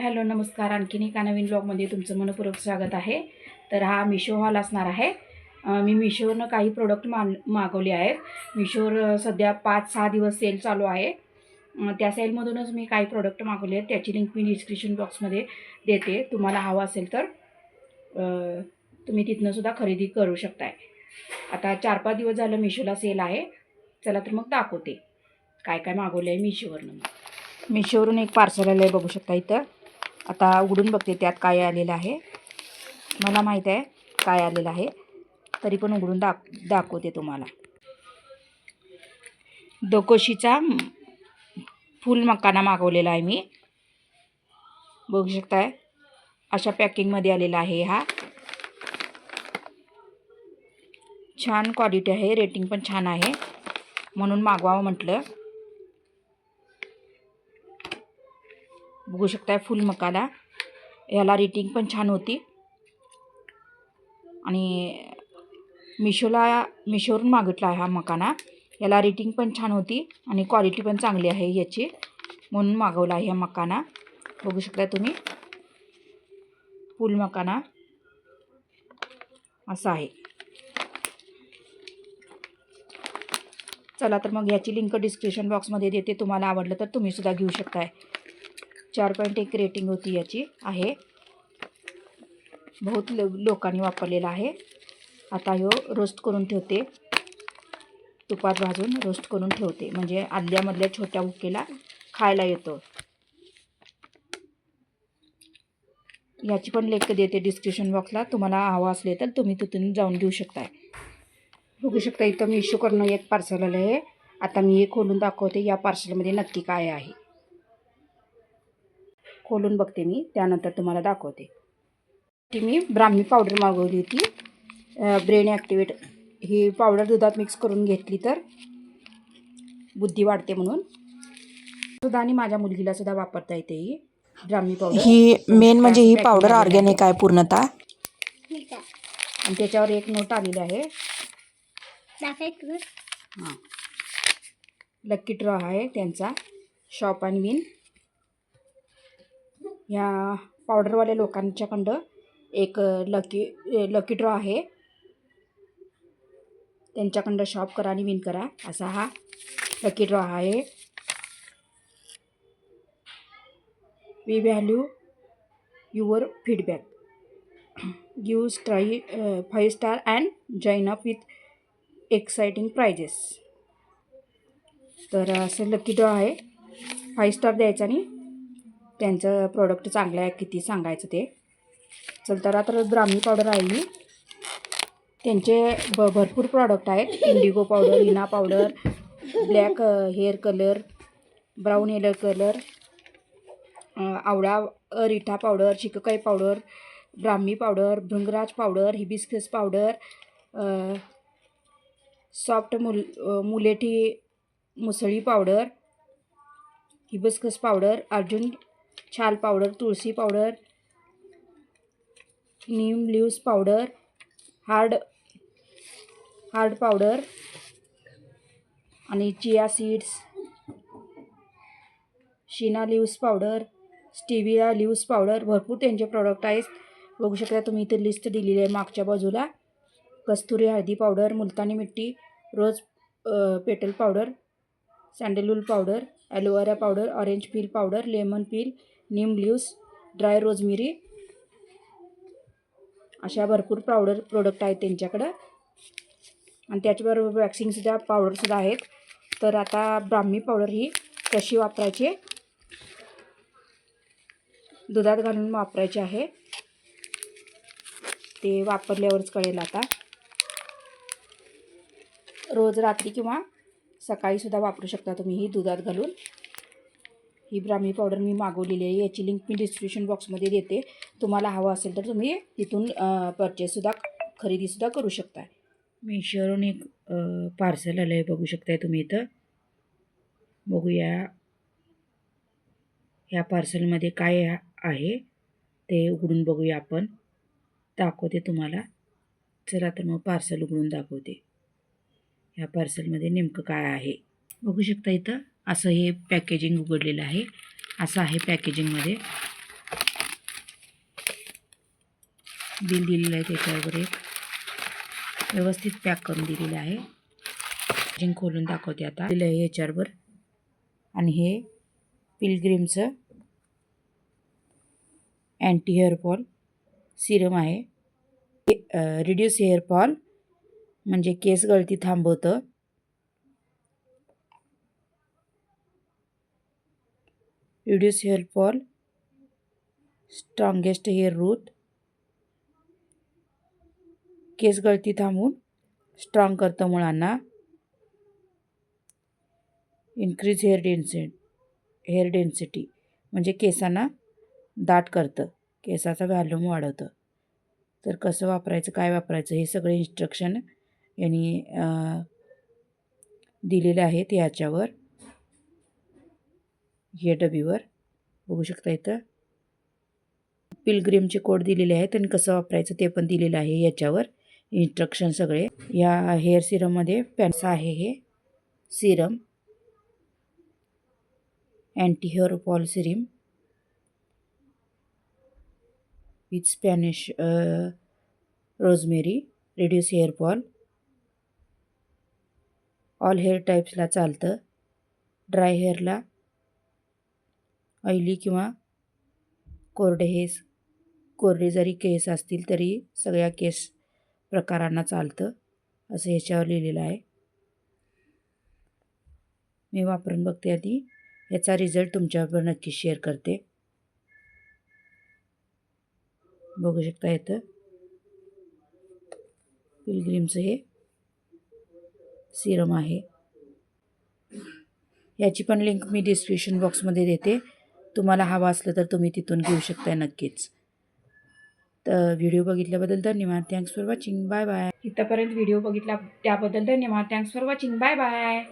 Hello नमस्कार. आणखीन एका नवीन ब्लॉगमध्ये तुमचं मनपूर्वक स्वागत आहे. तर हा मिशो हॉल असणार आहे. मी मिशोवरनं काही प्रोडक्ट मागवले आहेत. मिशोवर सध्या 5-6 दिवस सेल चालू आहे. त्या सेलमधूनच मी काही प्रोडक्ट मागवले आहेत. त्याची लिंक मी डिस्क्रिप्शन बॉक्समध्ये देते. तुम्हाला हवं असेल तर तुम्ही तिथनंसुद्धा खरेदी करू शकताय. आता 4-5 दिवस झालं मिशोला सेल आहे. चला तर मग दाखवते काय काय मागवलं आहे मिशोवरनं. मिशोवरून एक पार्सल आलं आहे, बघू शकता इथं. आता उघडून बघते त्यात काय आलेलं आहे. मला माहीत आहे काय आलेलं आहे, तरी पण उघडून दाखवते तुम्हाला. दोकोशीचा फुल मकाना मागवलेला आहे मी. बघू शकताय अशा पॅकिंगमध्ये आलेला आहे. हा छान क्वालिटी आहे, रेटिंग पण छान आहे, म्हणून मागवावं म्हटलं. बघू शकताय फुल मकाना, याला रेटिंग पण छान होती आणि मिशोवरून मागितला आहे हा मकाना. याला रेटिंग पण छान होती आणि क्वालिटी पण चांगली आहे याची, म्हणून मागवला आहे हा मकाना. बघू शकता तुम्ही फुल मकाना असा आहे. चला तर मग याची लिंक डिस्क्रिप्शन बॉक्समध्ये देते. तुम्हाला आवडलं तर तुम्ही सुद्धा घेऊ शकताय. 4.1 रेटिंग होती याची आहे. बहुत लोकांनी वापरलेला आहे. आता ह्यो रोस्ट करून ठेवते, तुपात भाजून रोस्ट करून ठेवते, म्हणजे आदल्यामधल्या छोट्या बुकेला खायला येतो. याची पण लिंक देते डिस्क्रिप्शन बॉक्सला. तुम्हाला हवा असले तर तुम्ही तिथून जाऊन घेऊ शकताय. बघू शकता इथं मिशोकडनं एक पार्सल आलं आहे. आता मी हे खोलून दाखवते या पार्सलमध्ये नक्की काय आहे. खोलून बघते मी, त्यानंतर तुम्हाला दाखवते. ती मी ब्राह्मी पावडर मागवली होती, ब्रेन ॲक्टिवेट. ही पावडर दुधात मिक्स करून घेतली तर बुद्धी वाढते म्हणून सुद्धा, आणि माझ्या मुलगीला सुद्धा वापरता येते ही ब्राह्मी पावडर. ही मेन म्हणजे ही पावडर ऑर्गॅनिक आहे पूर्णतः. आणि त्याच्यावर एक नोट आलेली आहे. हां, लकी ड्रॉ आहे त्यांचा, शॉप अँड विन. या पावडरवाल्या लोकांच्याकडं एक लकी ड्रॉ आहे. त्यांच्याकडं शॉप करा आणि विन करा, असा हा लकी ड्रॉ आहे. We value your feedback, give try 5 star and join up with exciting prizes. तर असं लकी ड्रॉ आहे. 5 स्टार द्यायचं आणि त्यांचं प्रोडक्ट चांगलं आहे किती सांगायचं ते. चल तर आता ब्राह्मी पावडर आहे ही. त्यांचे भरपूर प्रॉडक्ट आहेत. Indigo powder, henna powder, black hair colour, brown hair colour, amla reetha powder, shikakai powder, brahmi powder, bhringraj powder, hibiscus powder, soft mulethi musli powder, hibiscus powder, अर्जुन छाल powder, tulsi powder, neem leaves powder, hard powder आणि chia seeds, senna leaves powder, stevia leaves powder. भरपूर त्यांचे product आहेत. बघू शकता तुम्ही इथे लिस्ट दिलेली आहे मागच्या बाजूला. कस्तुरी हळदी पावडर, मुलतानी mitti, rose petal powder, sandalwood powder, aloe vera powder, orange peel powder, lemon peel, neem leaves, dry rosemary, अशा भरपूर प्रोडक्ट आहेत त्यांच्याकडं. आणि त्याच्याबरोबर वॅक्सिंगसुद्धा पावडरसुद्धा आहेत. तर आता ब्राह्मी पावडर ही कशी वापरायची, दुधात घालून वापरायची आहे, ते वापरल्यावरच कळेल. आता रोज रात्री किंवा सकाळीसुद्धा वापरू शकता तुम्ही ही दुधात घालून. ही ब्राह्मी पावडर मी मागवलेली आहे. याची लिंक मी डिस्क्रिप्शन बॉक्समध्ये देते. तुम्हाला हवं असेल तर तुम्ही तिथून परचेससुद्धा खरेदीसुद्धा करू शकता. मिशोवरून एक पार्सल आलं आहे, बघू शकताय तुम्ही इथं. बघूया ह्या पार्सलमध्ये काय आहे ते उघडून बघूया आपण. दाखवते तुम्हाला. चला तर मग पार्सल उघडून दाखवते. ह्या पार्सलमध्ये नेमकं काय आहे बघू शकता इथं. असं हे पॅकेजिंग उघडलेलं आहे. असं आहे पॅकेजिंगमध्ये. बिल दिलेलं आहे त्याच्यावर एक व्यवस्थित पॅक करून दिलेलं आहे. पॅकेजिंग खोलून दाखवते आता. दिलं आहे ह्याच्यावर. आणि हे पिलग्रीमचं अँटी हेअरफॉल सिरम आहे. रिड्यूस हेअरफॉल म्हणजे केस गळती थांबवतं. Reduce hair fall, strongest hair root, केस गळती थांबवून स्ट्रॉंग करतं मुळांना. इन्क्रीज हेअर डेन्सिटी म्हणजे केसांना दाट करतं, केसाचा व्हॉल्यूम वाढवतं. तर कसं वापरायचं, काय वापरायचं हे सगळे इन्स्ट्रक्शन यांनी दिलेले आहेत याच्यावर, हे डबीवर बघू शकता. इथं पिलग्रीमचे कोड दिलेले आहेत आणि कसं वापरायचं ते पण दिलेलं आहे याच्यावर इन्स्ट्रक्शन सगळे. या हेअर सिरममध्ये पॅन्सा आहे. हे serum anti hair fall serum with Spanish rosemary, reduce hair fall, all hair टाईप्सला चालतं. ड्राय हेअरला, ऑइली किंवा कोरडे जरी केस असतील तरी सगळ्या केस प्रकारांना चालतं असं ह्याच्यावर लिहिलेलं आहे. मी वापरून बघते आधी, याचा रिझल्ट तुमच्याबरोबर नक्की शेअर करते. बघू शकता इथं पिलग्रीमचं हे सिरम आहे. याची पण लिंक मी डिस्क्रिप्शन बॉक्समध्ये देते. तुम्हाला हवा असलं तर तुम्ही तिथून घेऊ शकता नक्कीच. तर व्हिडिओ बघितल्याबद्दल धन्यवाद. Thanks for watching. Bye bye. इथंपर्यंत व्हिडिओ बघितला त्याबद्दल धन्यवाद. Thanks for watching. Bye bye.